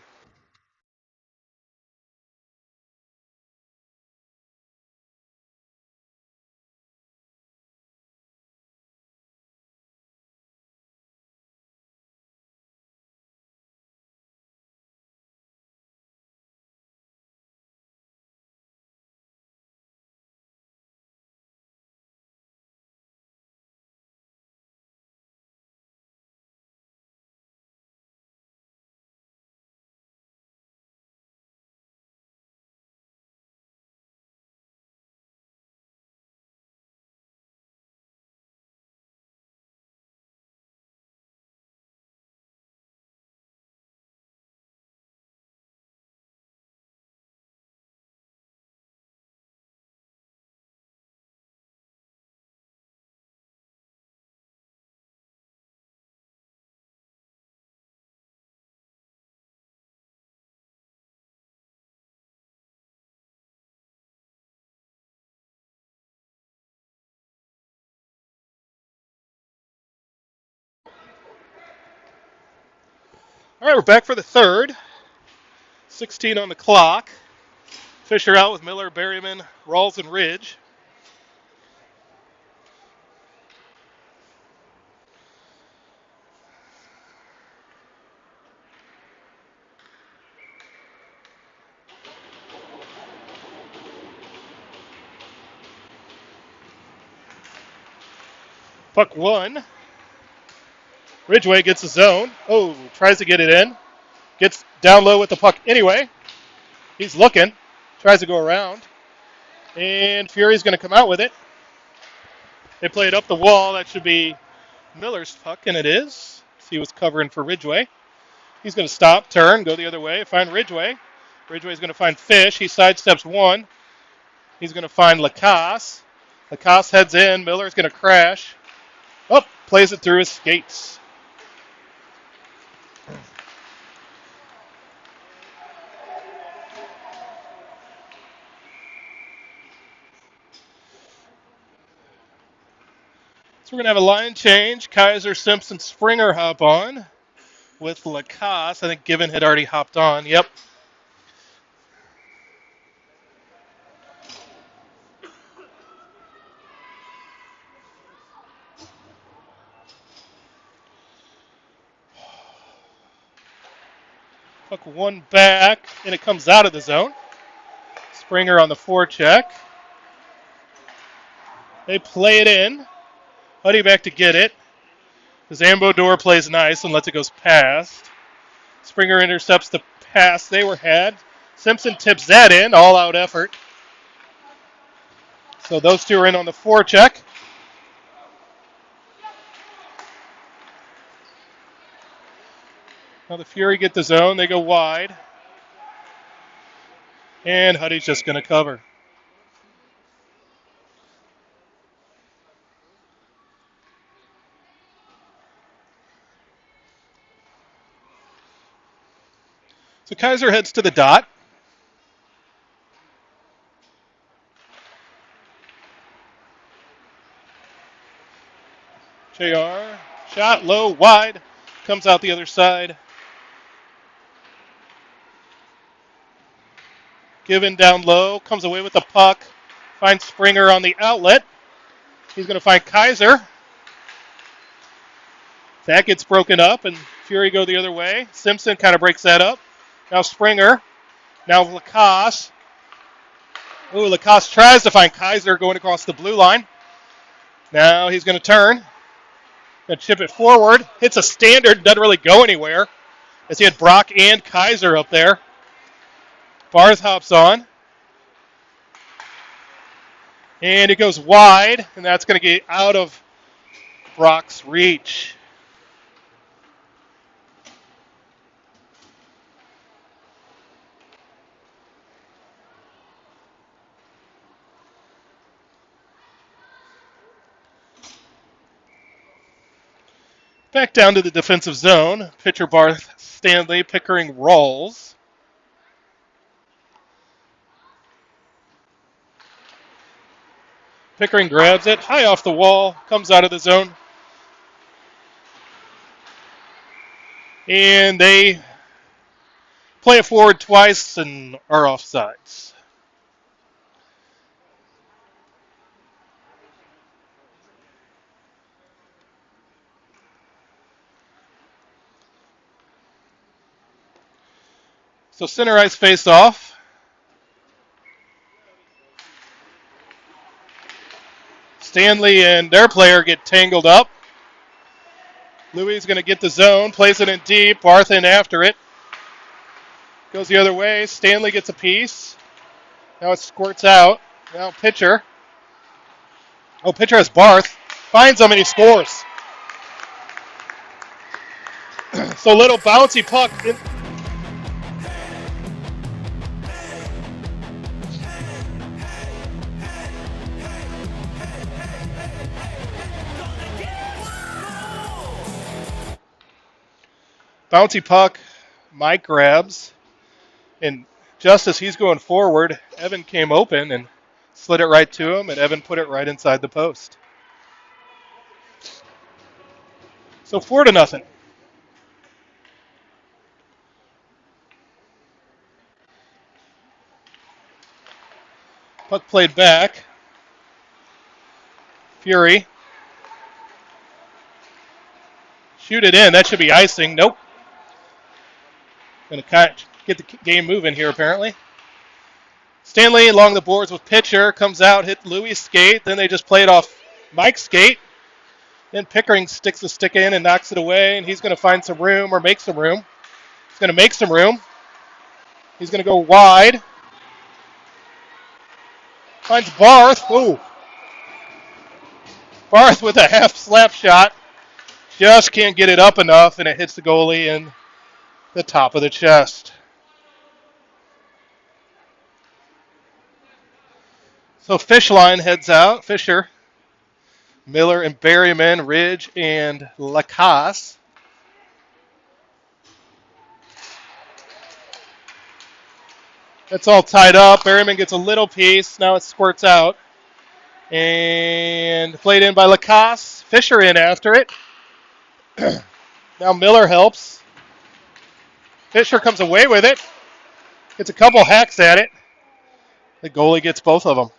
All right, we're back for the third. 16 on the clock. Fisher out with Miller, Berryman, Rawls, and Ridge. Puck one. Ridgway gets the zone. Oh, tries to get it in. Gets down low with the puck anyway. He's looking. Tries to go around. And Fury's going to come out with it. They play it up the wall. That should be Miller's puck, and it is. He was covering for Ridgway. He's going to stop, turn, go the other way, find Ridgway. Ridgway's going to find Fish. He sidesteps one. He's going to find Lacasse. Lacasse heads in. Miller's going to crash. Oh, plays it through his skates. So we're going to have a line change. Kaiser, Simpson, Springer hop on with Lacasse. I think Given had already hopped on. Yep. Hook one back, and it comes out of the zone. Springer on the forecheck. They play it in. Huddy back to get it. Zambodor plays nice and lets it go past. Springer intercepts the pass they were had. Simpson tips that in, all-out effort. So those two are in on the forecheck. Now the Fury get the zone. They go wide. And Huddy's just going to cover. So Kaiser heads to the dot. JR, shot low, wide, comes out the other side. Given down low, comes away with the puck, finds Springer on the outlet. He's going to find Kaiser. That gets broken up, and Fury go the other way. Simpson kind of breaks that up. Now Springer. Now Lacasse. Ooh, Lacasse tries to find Kaiser going across the blue line. Now he's going to turn. Going to chip it forward. Hits a standard. Doesn't really go anywhere, as he had Brock and Kaiser up there. Barth hops on. And it goes wide, and that's going to get out of Brock's reach. Back down to the defensive zone. Pitcher Barth, Stanley, Pickering, Rawls. Pickering grabs it, high off the wall, comes out of the zone. And they play it forward twice and are offsides. So center ice face off. Stanley and their player get tangled up. Louis is going to get the zone, plays it in deep. Barth in after it. Goes the other way. Stanley gets a piece. Now it squirts out. Now pitcher. Oh, pitcher has Barth. Finds him and he scores. So little bouncy puck. Bouncy puck, Mike grabs, and just as he's going forward, Evan came open and slid it right to him, and Evan put it right inside the post. So 4-0. Puck played back. Fury. Shoot it in. That should be icing. Nope. Going to get the game moving here, apparently. Stanley along the boards with pitcher. Comes out, hit Louis' skate. Then they just play it off Mike's skate. Then Pickering sticks the stick in and knocks it away. And he's going to find some room or make some room. He's going to make some room. He's going to go wide. Finds Barth. Ooh. Barth with a half slap shot. Just can't get it up enough, and it hits the goalie in the top of the chest. So Fishline heads out. Fisher, Miller, and Berryman, Ridge, and Lacasse. That's all tied up. Berryman gets a little piece. Now it squirts out. And played in by Lacasse. Fisher in after it. Now Miller helps. Fisher comes away with it. Gets a couple hacks at it. The goalie gets both of them.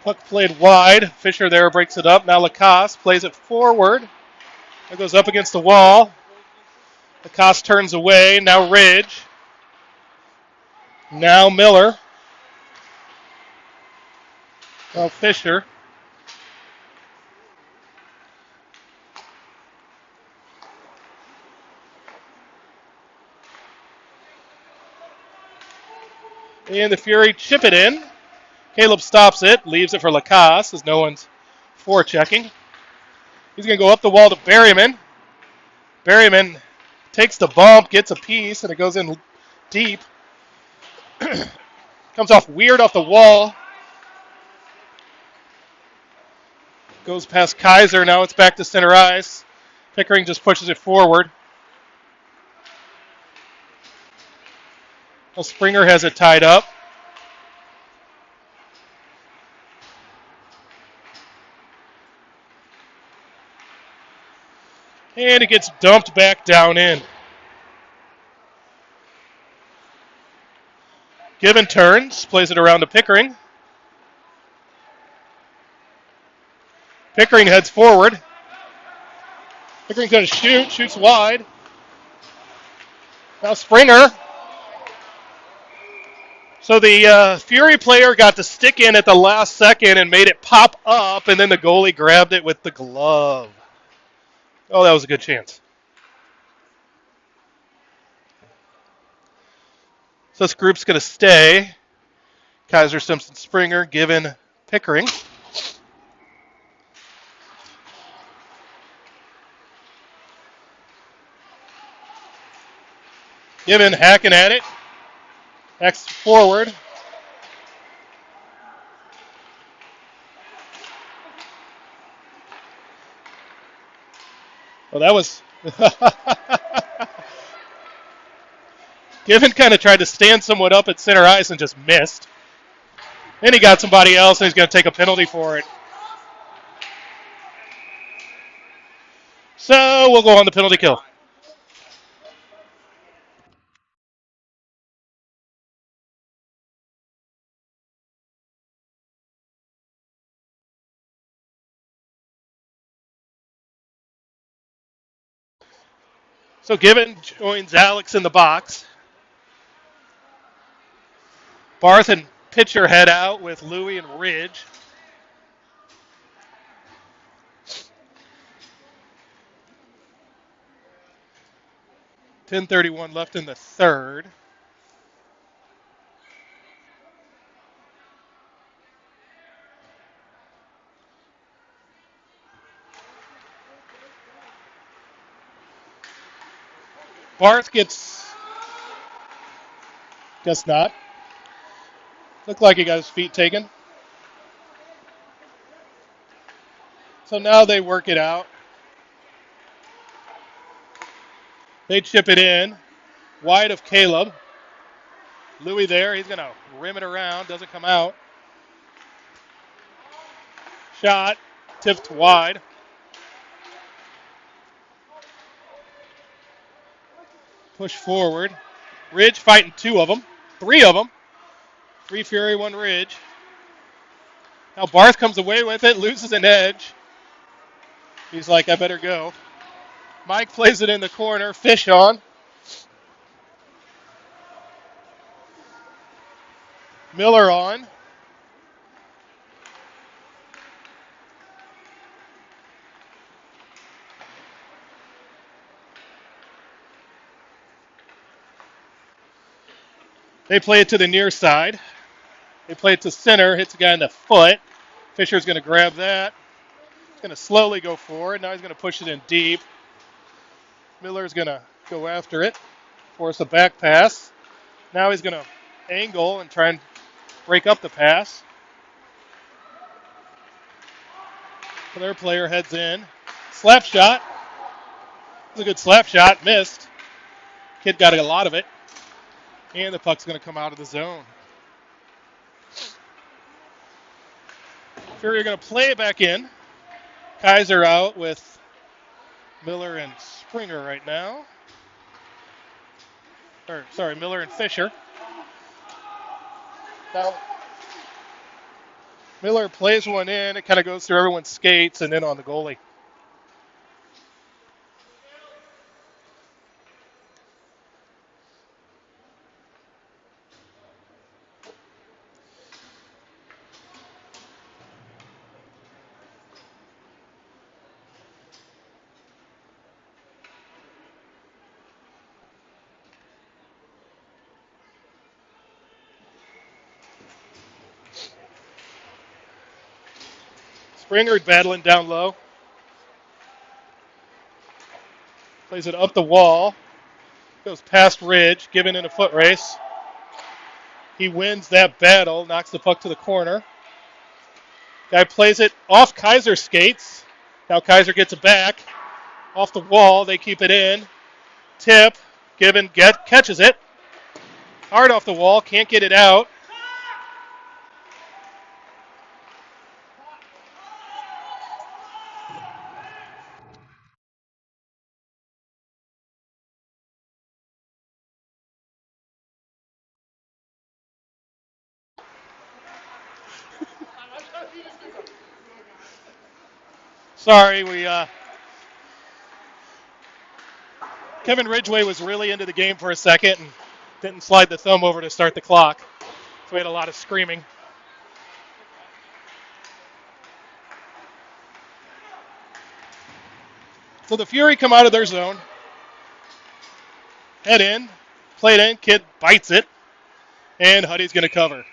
Puck played wide. Fisher there breaks it up. Now Lacasse plays it forward. It goes up against the wall. Lacasse turns away. Now Ridge. Now Miller. Now Fisher. And the Fury chip it in. Caleb stops it, leaves it for Lacasse as no one's forechecking. He's going to go up the wall to Berryman. Berryman takes the bump, gets a piece, and it goes in deep. Comes off weird off the wall. Goes past Kaiser. Now it's back to center ice. Pickering just pushes it forward. Well, Springer has it tied up. And it gets dumped back down in. Given turns, plays it around to Pickering. Pickering heads forward. Pickering's going to shoot, shoots wide. Now Springer. So the Fury player got the stick in at the last second and made it pop up, and then the goalie grabbed it with the glove. Oh, that was a good chance. So this group's going to stay. Kaiser, Simpson, Springer, Given, Pickering. Given hacking at it. Hacks forward. Well, that was... Given kind of tried to stand somewhat up at center ice and just missed. Then he got somebody else, and he's going to take a penalty for it. So we'll go on the penalty kill. So Given joins Alex in the box. Barth and pitcher head out with Louie and Ridge. .10:31 left in the third. Barth gets... Guess not. Looked like he got his feet taken. So now they work it out. They chip it in. Wide of Caleb. Louis there. He's going to rim it around. Doesn't come out. Shot. Tipped wide. Push forward. Ridge fighting two of them. Three of them. Three Fury, one Ridge. Now Barth comes away with it. Loses an edge. He's like, I better go. Mike plays it in the corner. Fish on. Miller on. They play it to the near side. They play it to center. Hits the guy in the foot. Fisher's going to grab that. He's going to slowly go forward. Now he's going to push it in deep. Miller's going to go after it. Force a back pass. Now he's going to angle and try and break up the pass. Their player heads in. Slap shot. It was a good slap shot. Missed. Kid got a lot of it. And the puck's going to come out of the zone. Fury are going to play it back in. Kaiser out with Miller and Springer right now. Miller and Fisher. Now, Miller plays one in. It kind of goes through everyone's skates and then on the goalie. Springer battling down low. Plays it up the wall. Goes past Ridge, given in a foot race. He wins that battle, knocks the puck to the corner. Guy plays it off Kaiser's skates. Now Kaiser gets it back. Off the wall, they keep it in. Tip, Given catches it. Hard off the wall, can't get it out. Sorry, Kevin Ridgway was really into the game for a second and didn't slide the thumb over to start the clock. So we had a lot of screaming. So the Fury come out of their zone. Head in, play it in, kid bites it, and Huddy's going to cover.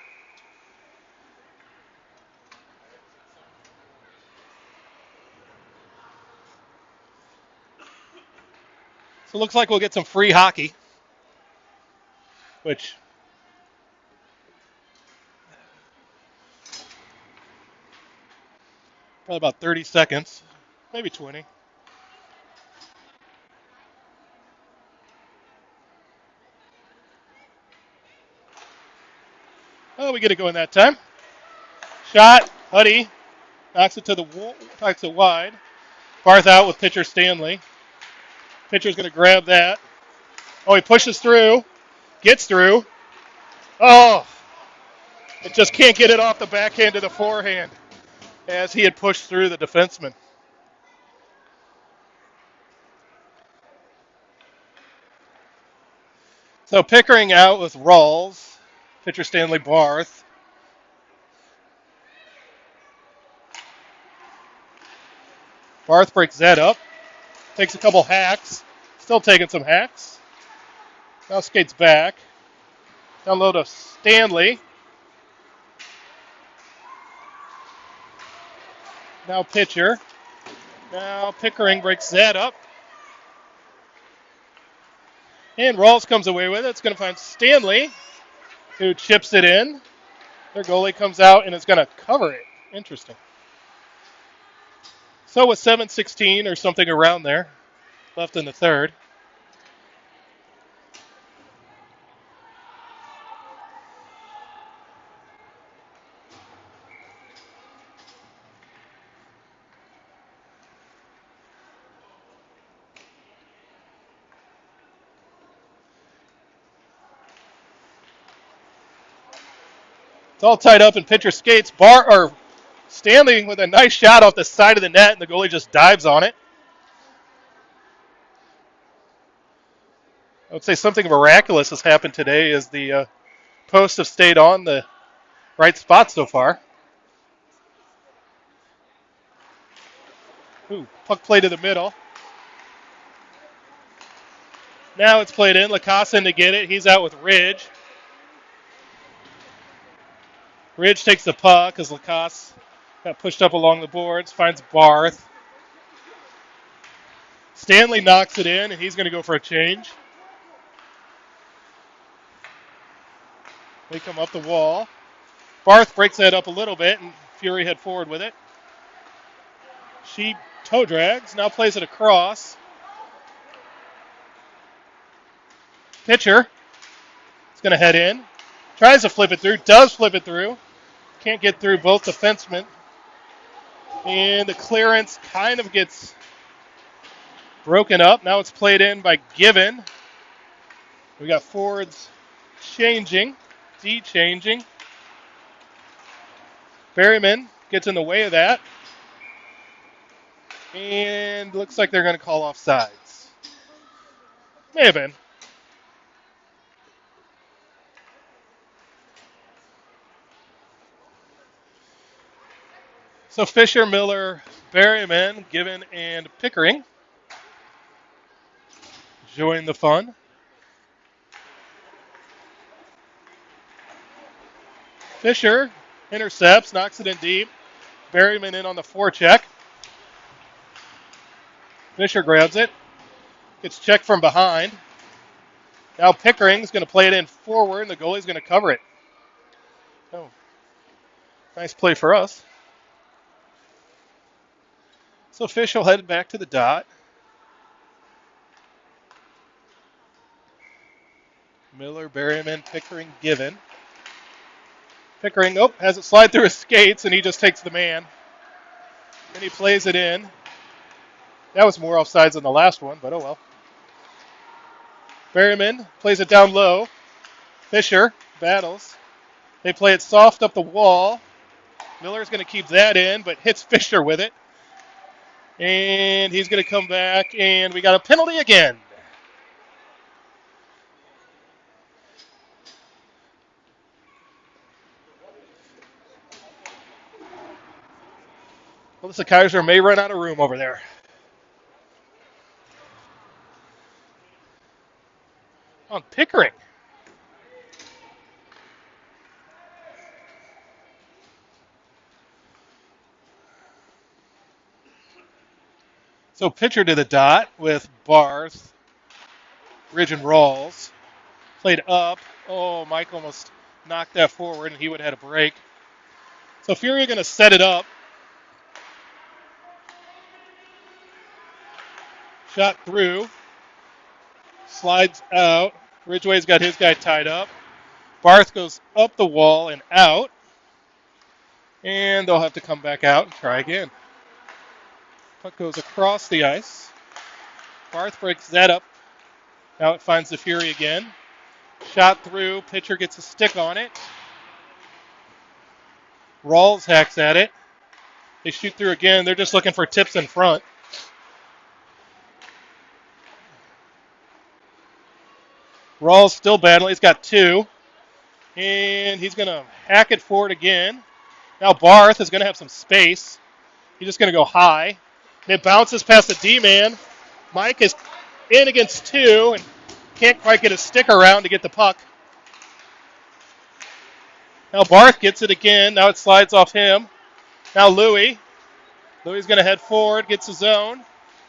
So it looks like we'll get some free hockey, which probably about 30 seconds, maybe 20. Oh, we get it going that time. Shot, Huddy knocks it to the wall, knocks it wide. Barth out with pitcher Stanley. Pitcher's going to grab that. Oh, he pushes through, gets through. Oh, it just can't get it off the backhand to the forehand as he had pushed through the defenseman. So Pickering out with Rawls, pitcher Stanley Barth. Barth breaks that up, takes a couple hacks, still taking some hacks. Now skates back. Down low to Stanley. Now pitcher. Now Pickering breaks that up. And Rawls comes away with it. It's going to find Stanley, who chips it in. Their goalie comes out and is going to cover it. Interesting. So with 7:16 or something around there left in the third, it's all tied up in pitcher skates. Stanley with a nice shot off the side of the net, and the goalie just dives on it. I would say something miraculous has happened today as the posts have stayed on the right spot so far. Ooh, puck play to the middle. Now it's played in. Lacasse in to get it. He's out with Ridge. Ridge takes the puck as Lacasse got pushed up along the boards, finds Barth. Stanley knocks it in, and he's going to go for a change. They come up the wall. Barth breaks that up a little bit, and Fury head forward with it. She toe drags, now plays it across. Pitcher is going to head in. Tries to flip it through, does flip it through. Can't get through both defensemen. And the clearance kind of gets broken up. Now it's played in by Given. We got forwards changing, D changing. Berryman gets in the way of that. And looks like they're going to call offsides. May have been. So Fisher, Miller, Berryman, Given, and Pickering join the fun. Fisher intercepts, knocks it in deep. Berryman in on the forecheck. Fisher grabs it. Gets checked from behind. Now Pickering's going to play it in forward, and the goalie's going to cover it. Oh, nice play for us. So Fish will head back to the dot. Miller, Berryman, Pickering, Given. Pickering, has it slide through his skates, and he just takes the man. Then he plays it in. That was more offsides than the last one, but oh well. Berryman plays it down low. Fisher battles. They play it soft up the wall. Miller's going to keep that in, but hits Fisher with it. And he's going to come back, and we got a penalty again. Melissa Kaiser may run out of room over there. On Pickering. So pitcher to the dot with Barth, Ridge, and Rawls. Played up. Oh, Mike almost knocked that forward, and he would have had a break. So Fury going to set it up. Shot through. Slides out. Ridgway's got his guy tied up. Barth goes up the wall and out. And they'll have to come back out and try again. Puck goes across the ice. Barth breaks that up. Now it finds the Fury again. Shot through. Pitcher gets a stick on it. Rawls hacks at it. They shoot through again. They're just looking for tips in front. Rawls still battling. He's got two. And he's going to hack it forward again. Now Barth is going to have some space. He's just going to go high. And it bounces past the D-man. Mike is in against two and can't quite get his stick around to get the puck. Now Barth gets it again. Now it slides off him. Now Louis. Louis is going to head forward, gets his zone.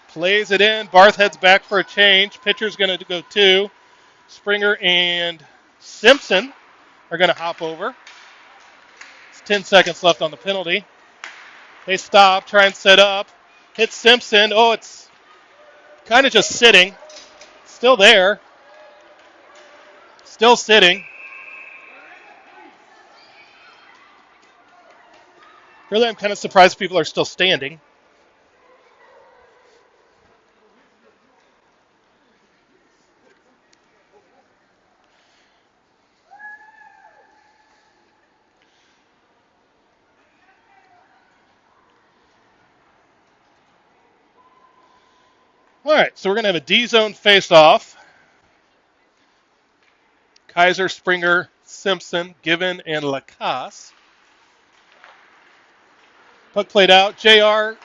Plays it in. Barth heads back for a change. Pitcher's going to go two. Springer and Simpson are going to hop over. 10 seconds left on the penalty. They stop, try and set up. Hit Simpson. Oh, it's kind of just sitting. Still there. Still sitting. Really, I'm kind of surprised people are still standing. All right, so we're going to have a D-zone face-off. Kaiser, Springer, Simpson, Given, and Lacasse. Puck played out. JR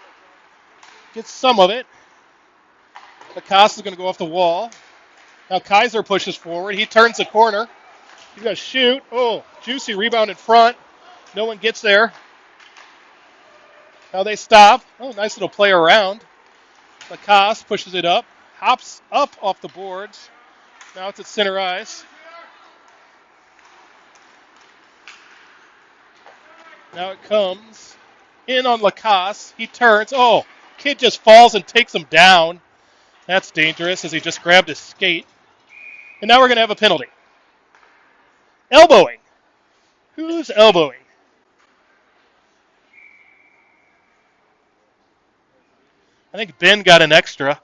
gets some of it. Lacasse is going to go off the wall. Now Kaiser pushes forward. He turns the corner. He's going to shoot. Oh, juicy rebound in front. No one gets there. Now they stop. Oh, nice little play around. Lacasse pushes it up. Hops up off the boards. Now it's at center ice. Now it comes in on Lacasse. He turns. Oh, kid just falls and takes him down. That's dangerous as he just grabbed his skate. And now we're going to have a penalty. Elbowing. Who's elbowing? I think Ben got an extra.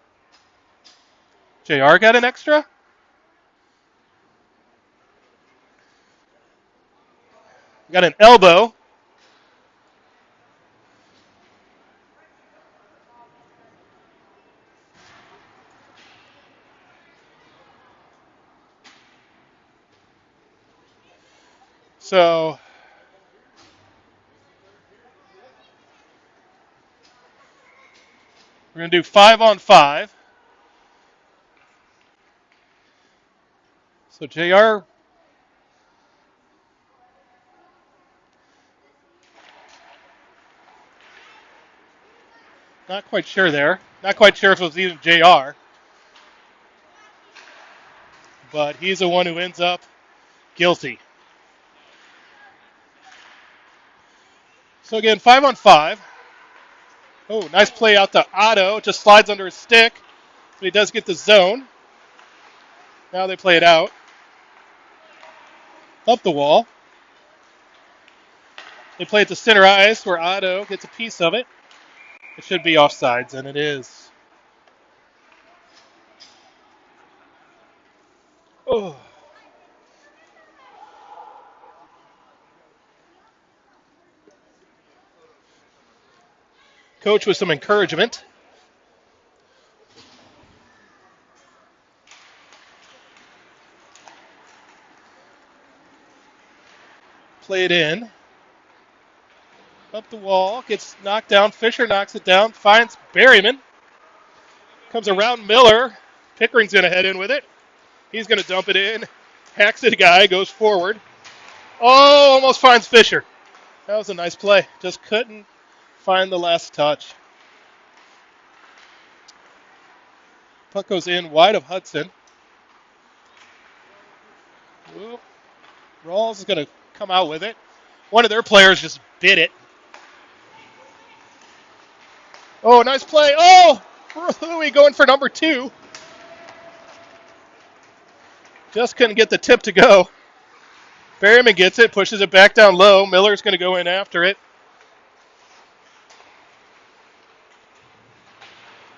JR got an extra? Got an elbow. So we're going to do 5-on-5. So JR, not quite sure there. Not quite sure if it was even JR. But he's the one who ends up guilty. So again, 5-on-5. Oh, nice play out to Otto. Just slides under his stick. But he does get the zone. Now they play it out. Up the wall. They play it to center ice where Otto gets a piece of it. It should be offsides, and it is. Oh. Coach with some encouragement. Play it in. Up the wall. Gets knocked down. Fisher knocks it down. Finds Berryman. Comes around Miller. Pickering's going to head in with it. He's going to dump it in. Hacks it a guy. Goes forward. Oh, almost finds Fisher. That was a nice play. Just couldn't find the last touch. Puck goes in wide of Hudson. Oop. Rawls is going to come out with it. One of their players just bit it. Oh, nice play. Oh, Louis going for number 2. Just couldn't get the tip to go. Berryman gets it, pushes it back down low. Miller's going to go in after it.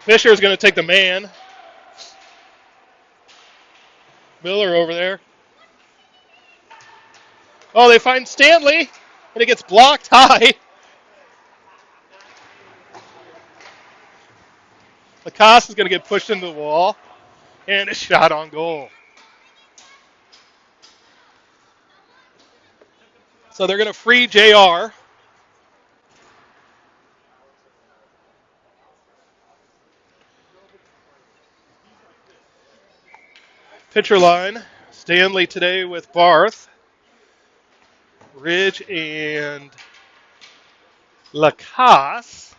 Fisher's going to take the man. Miller over there. Oh, they find Stanley, and it gets blocked high. Lacasse is going to get pushed into the wall, and a shot on goal. So they're going to free JR. Pitcher line, Stanley today with Barth, Ridge, and Lacasse.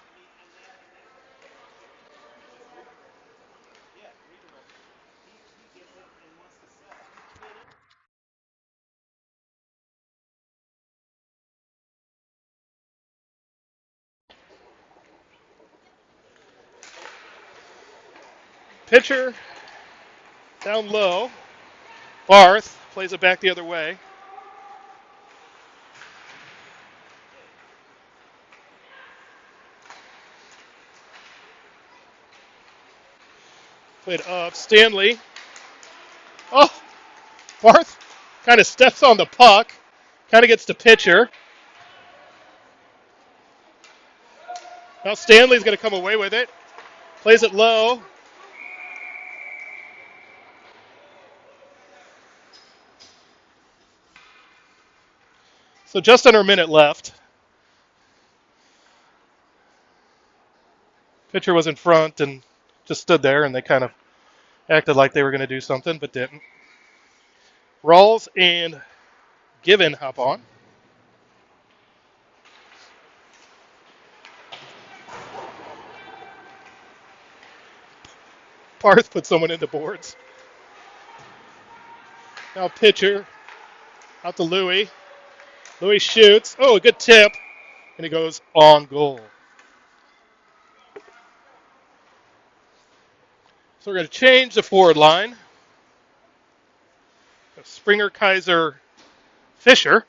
Pitcher down low. Barth plays it back the other way. Played up. Stanley. Oh, Barth kind of steps on the puck. Kind of gets to pitcher. Now Stanley's going to come away with it. Plays it low. So just under a minute left. Pitcher was in front and just stood there, and they kind of acted like they were going to do something, but didn't. Rawls and Given hop on. Barth put someone into boards. Now pitcher out to Louis. Louis shoots. Oh, a good tip. And he goes on goal. So we're going to change the forward line. Springer, Kaiser, Fisher.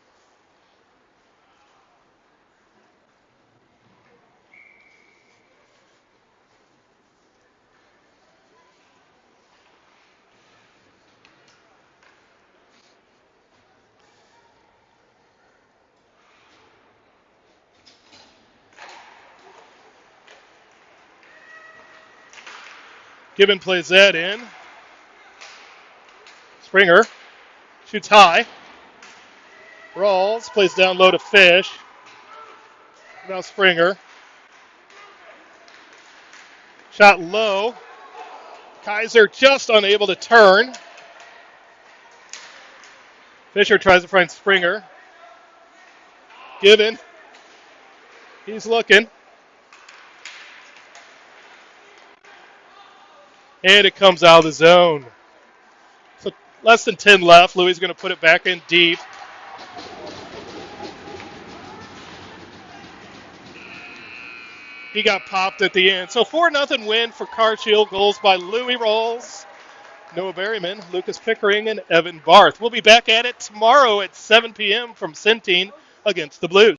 Gibbon plays that in. Springer shoots high. Rawls plays down low to Fish. Now Springer. Shot low. Kaiser just unable to turn. Fisher tries to find Springer. Gibbon. He's looking. And it comes out of the zone. So less than 10 left. Louis is going to put it back in deep. He got popped at the end. So 4-0 win for Carshield. Goals by Louis Rawls, Noah Berryman, Lucas Pickering, and Evan Barth. We'll be back at it tomorrow at 7 p.m. from Centene against the Blues.